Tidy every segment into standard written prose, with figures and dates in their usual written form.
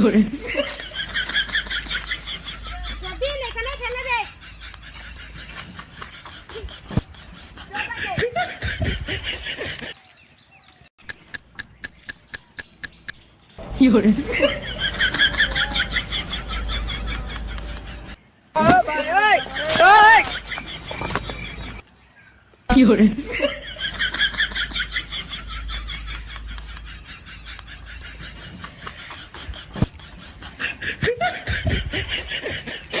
করে এখানে ফেলে দে। কি করে কি করে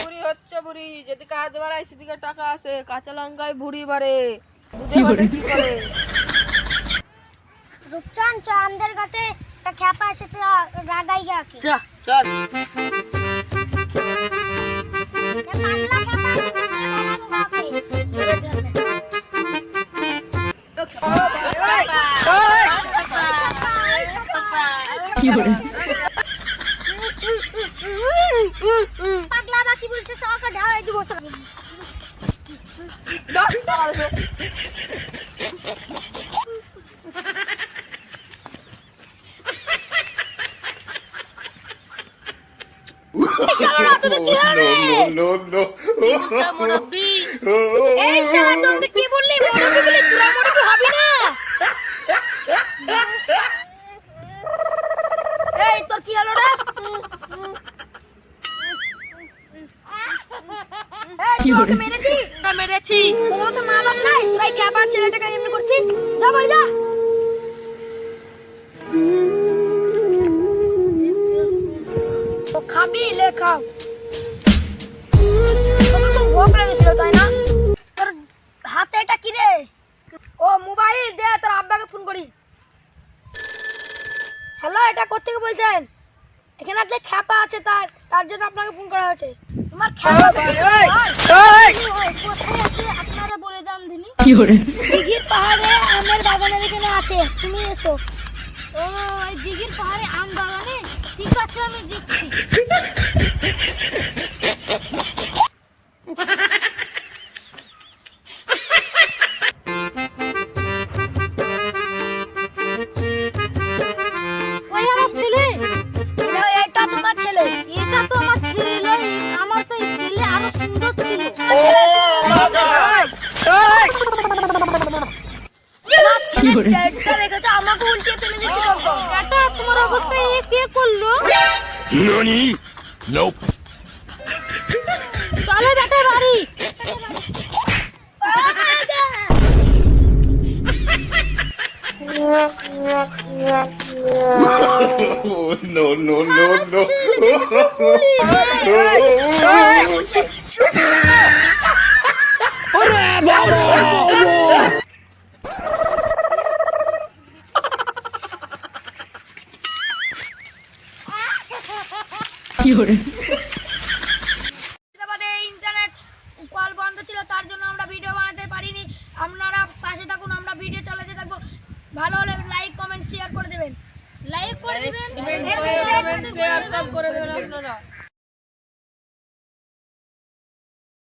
বুড়ি হচ্ছে বুড়ি, যেদিকে হাত বাড়ায় সেদিকে টাকা আসে। কাঁচা লঙ্কায় বুড়ি বাড়ে, দুধে বাড়ে কি করে? রূপচান চ আমাদের ঘাটে একটা খ্যাপা এসেছে, রাগাই গা কি চল চল। পাগলা খ্যাপা কি করে পাগলা বা কি বলছে, সকা ঢালাই দিব। এই শালা তুমি কি বললি? মুরব্বি বলি তোরা মুরব্বি হবি না। এই তোর কি হলো রে? এই কি তুই করে? ওকে মেরেছি? না মেরেছি। তোর তো মা বাপ নাই, তুই খ্যাপা ছেলেটাকে এমনি করছিস? যা বাড়ি যা। ও খাবি লে খাও। তোকে তো ভোগ লেগেছিল তাই না? তোর হাতে এটা কি রে? ও মোবাইল দে, তোর আব্বাকে ফোন করি। হ্যালো, এটা কোত্থেকে বলছেন? এখানে যে খ্যাপা আছে তার জন্য আপনাকে ফোন করা হয়েছে। তোমার খ্যাপা কোথায় আছে আপনারা বলে দেন দিনি। কি করে দিঘির পাহাড়ে আমের বাগানের এখানে আছে, তুমি এসো। ও এই দিঘির পাহাড়ে আম বাগানে? ঠিক আছে আমি যাচ্ছি। ওই আমার ছেলে, এটা তোমার ছেলে? এটা তো আমার ছেলে নয়, আমার তো এই ছেলে আরো সুন্দর ছিল। কি করে? এটা দেখেছো, আমাকে উল্টে ফেলে দিচ্ছে। এটা তোমার অবস্থায় এ কে করলো? NANI? Nope. চলো বেটা বাড়ি। Oh, no, no, no, no. কি করে ইন্টারনেট কল বন্ধ ছিল, তার জন্য আমরা ভিডিও বানাতে পারিনি। আপনারা পাশে থাকুন, আমরা ভিডিও চালাতে থাকবো। ভালো হলে লাইক কমেন্ট শেয়ার করে দেবেন। লাইক করে দিবেন, শেয়ার সব করে দেবেন আপনারা।